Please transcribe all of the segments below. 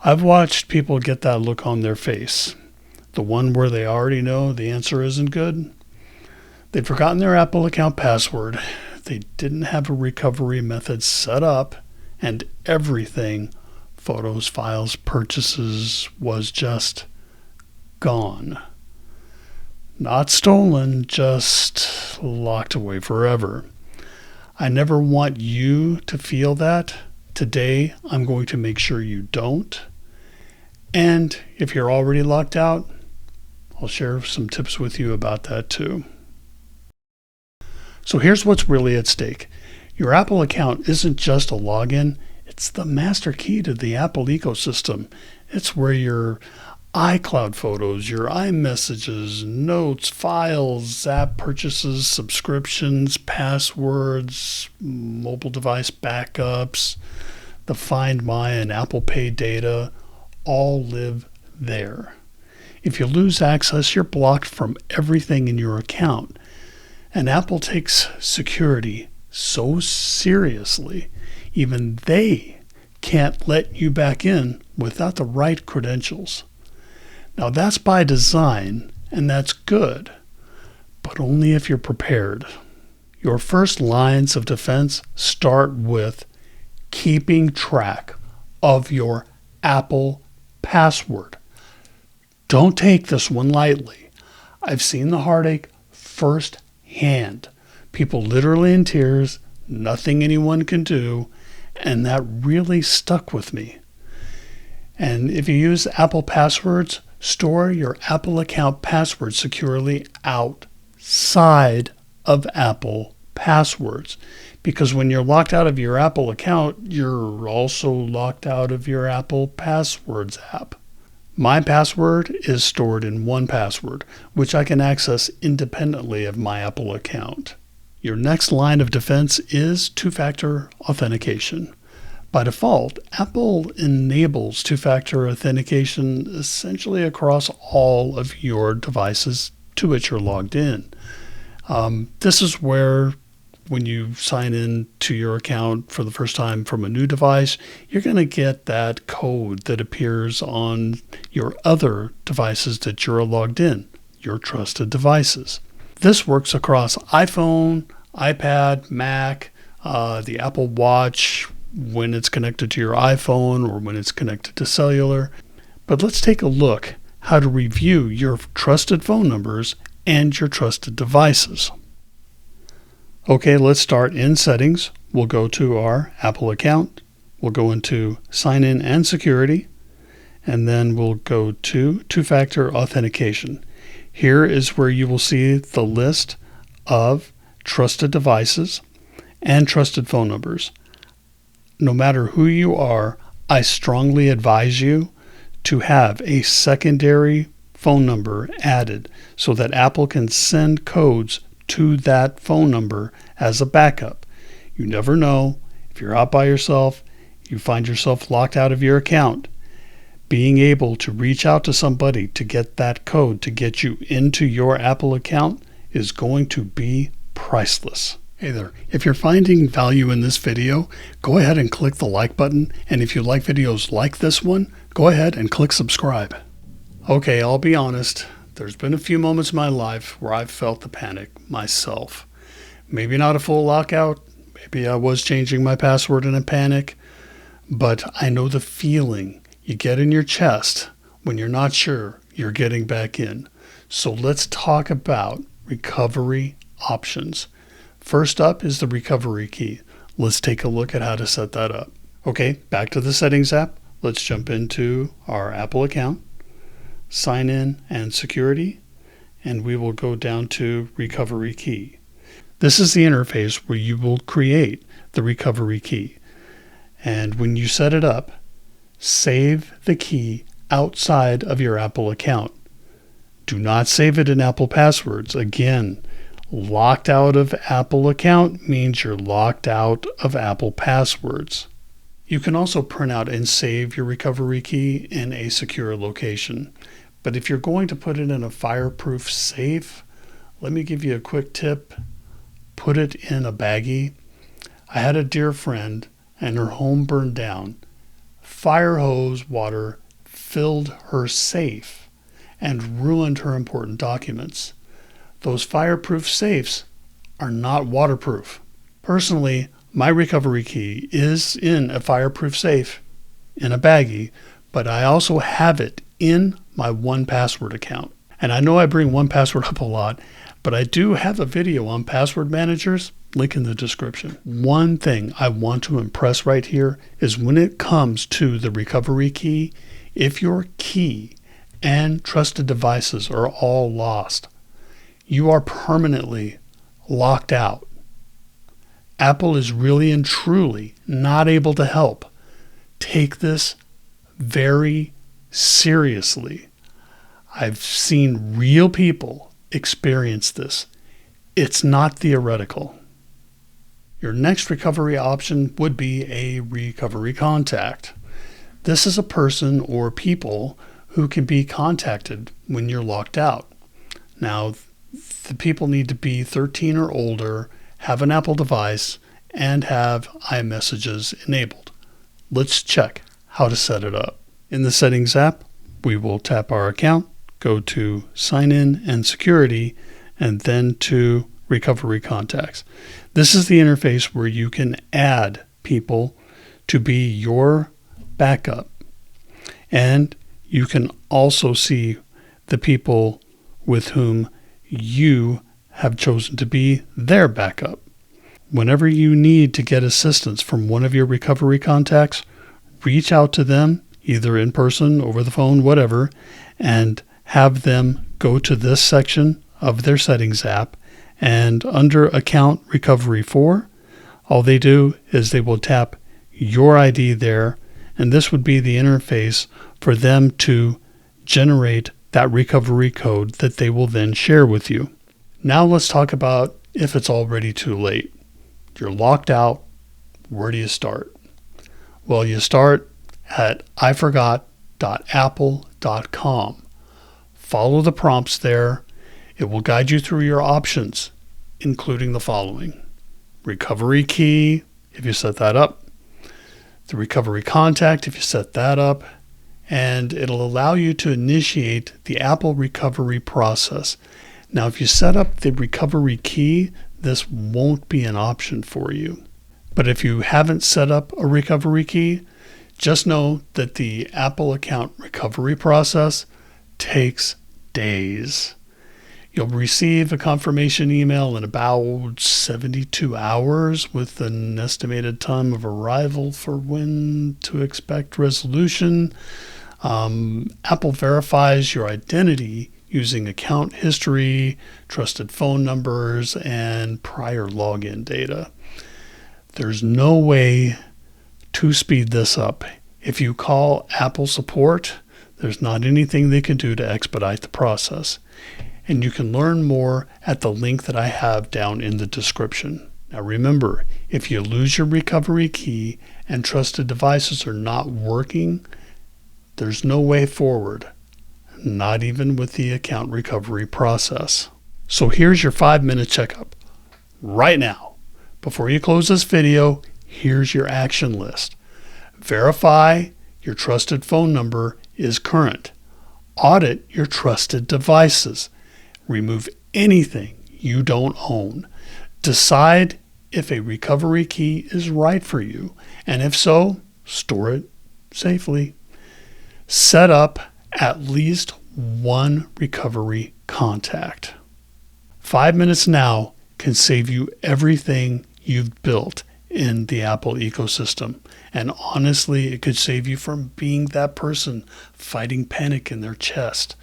I've watched people get that look on their face, the one where they already know the answer isn't good. They'd forgotten their Apple account password. They didn't have a recovery method set up, and everything, photos, files, purchases, was just gone. Not stolen, just locked away forever. I never want you to feel that. Today, I'm going to make sure you don't. And if you're already locked out, I'll share some tips with you about that too. So here's what's really at stake. Your Apple account isn't just a login, it's the master key to the Apple ecosystem. It's where your iCloud photos, your iMessages, notes, files, app purchases, subscriptions, passwords, mobile device backups, the Find My and Apple Pay data all live there. If you lose access, you're blocked from everything in your account. And Apple takes security so seriously, even they can't let you back in without the right credentials. Now that's by design, and that's good, but only if you're prepared. Your first lines of defense start with keeping track of your Apple password. Don't take this one lightly. I've seen the heartache firsthand. People literally in tears, nothing anyone can do, and that really stuck with me. And if you use Apple passwords, store your Apple account password securely outside of Apple passwords. Because when you're locked out of your Apple account, you're also locked out of your Apple Passwords app. My password is stored in 1Password, which I can access independently of my Apple account. Your next line of defense is two-factor authentication. By default, Apple enables two-factor authentication essentially across all of your devices to which you're logged in. This is where when you sign in to your account for the first time from a new device, you're going to get that code that appears on your other devices that you're logged in, your trusted devices. This works across iPhone, iPad, Mac, the Apple Watch, when it's connected to your iPhone or when it's connected to cellular. But let's take a look how to review your trusted phone numbers and your trusted devices. Okay, let's start in settings. We'll go to our Apple account. We'll go into sign in and security, and then we'll go to two-factor authentication. Here is where you will see the list of trusted devices and trusted phone numbers. No matter who you are, I strongly advise you to have a secondary phone number added so that Apple can send codes to that phone number as a backup. You never know. If you're out by yourself, you find yourself locked out of your account. Being able to reach out to somebody to get that code to get you into your Apple account is going to be priceless. Hey there. If you're finding value in this video, go ahead and click the like button. And if you like videos like this one, go ahead and click subscribe. Okay, I'll be honest. There's been a few moments in my life where I've felt the panic myself. Maybe not a full lockout. Maybe I was changing my password in a panic. But I know the feeling you get in your chest when you're not sure you're getting back in. So let's talk about recovery options. First up is the recovery key. Let's take a look at how to set that up. Okay, back to the settings app. Let's jump into our Apple account, sign in and security, and we will go down to recovery key. This is the interface where you will create the recovery key. And when you set it up, save the key outside of your Apple account. Do not save it in Apple Passwords. Again, locked out of Apple account means you're locked out of Apple Passwords. You can also print out and save your recovery key in a secure location. But if you're going to put it in a fireproof safe, let me give you a quick tip. Put it in a baggie. I had a dear friend and her home burned down fire hose water filled her safe and ruined her important documents. Those fireproof safes are not waterproof. Personally, my recovery key is in a fireproof safe in a baggie, but I also have it in my 1Password account. And I know I bring 1Password up a lot, but I do have a video on password managers, link in the description. One thing I want to impress right here is when it comes to the recovery key, if your key and trusted devices are all lost, you are permanently locked out. Apple is really and truly not able to help. Take this very seriously. I've seen real people experience this. It's not theoretical. Your next recovery option would be a recovery contact. This is a person or people who can be contacted when you're locked out. Now, the people need to be 13 or older, have an Apple device, and have iMessages enabled. Let's check how to set it up. In the Settings app, we will tap our account, go to Sign In and Security, and then to Recovery Contacts. This is the interface where you can add people to be your backup. And you can also see the people with whom you have chosen to be their backup. Whenever you need to get assistance from one of your recovery contacts, reach out to them, either in person, over the phone, whatever, and have them go to this section of their Settings app, and under Account Recovery 4, all they do is they will tap your ID there, and this would be the interface for them to generate that recovery code that they will then share with you. Now let's talk about if it's already too late. You're locked out. Where do you start? Well, you start at iforgot.apple.com. Follow the prompts there. It will guide you through your options, including the following: recovery key, if you set that up, the recovery contact, if you set that up, and it'll allow you to initiate the Apple recovery process. Now, if you set up the recovery key, this won't be an option for you. But if you haven't set up a recovery key, just know that the Apple account recovery process takes days. You'll receive a confirmation email in about 72 hours with an estimated time of arrival for when to expect resolution. Apple verifies your identity using account history, trusted phone numbers, and prior login data. There's no way to speed this up. If you call Apple support, there's not anything they can do to expedite the process. And you can learn more at the link that I have down in the description. Now remember, if you lose your recovery key and trusted devices are not working, there's no way forward, not even with the account recovery process. So here's your 5-minute checkup. Right now, before you close this video, here's your action list. Verify your trusted phone number is current. Audit your trusted devices. Remove anything you don't own. Decide if a recovery key is right for you, and if so, store it safely. Set up at least one recovery contact. 5 minutes now can save you everything you've built in the Apple ecosystem. And honestly, it could save you from being that person fighting panic in their chest.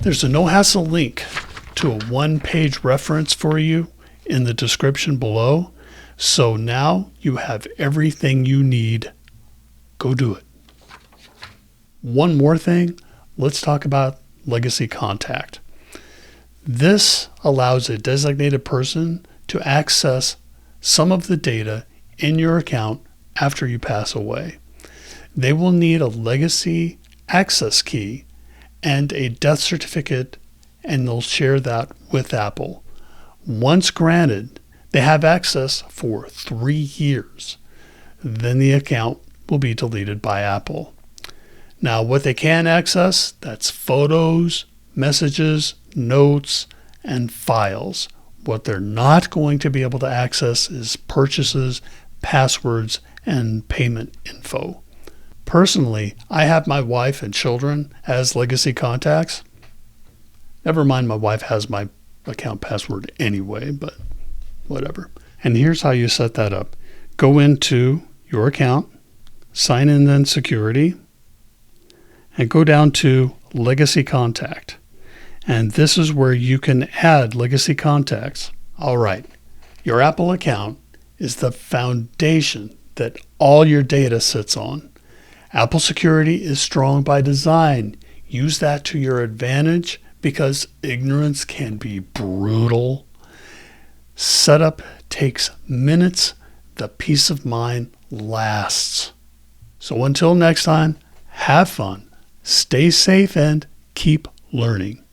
There's a no-hassle link to a 1-page reference for you in the description below. So now you have everything you need. Go do it. One more thing, let's talk about Legacy Contact. This allows a designated person to access some of the data in your account after you pass away. They will need a legacy access key and a death certificate, and they'll share that with Apple. Once granted, they have access for 3 years. Then the account will be deleted by Apple. Now, what they can access, that's photos, messages, notes, and files. What they're not going to be able to access is purchases, passwords, and payment info. Personally, I have my wife and children as legacy contacts. Never mind, my wife has my account password anyway, but whatever. And here's how you set that up. Go into your account, sign in then security, and go down to Legacy Contact. And this is where you can add legacy contacts. All right, your Apple account is the foundation that all your data sits on. Apple security is strong by design. Use that to your advantage because ignorance can be brutal. Setup takes minutes. The peace of mind lasts. So until next time, have fun, stay safe, and keep learning.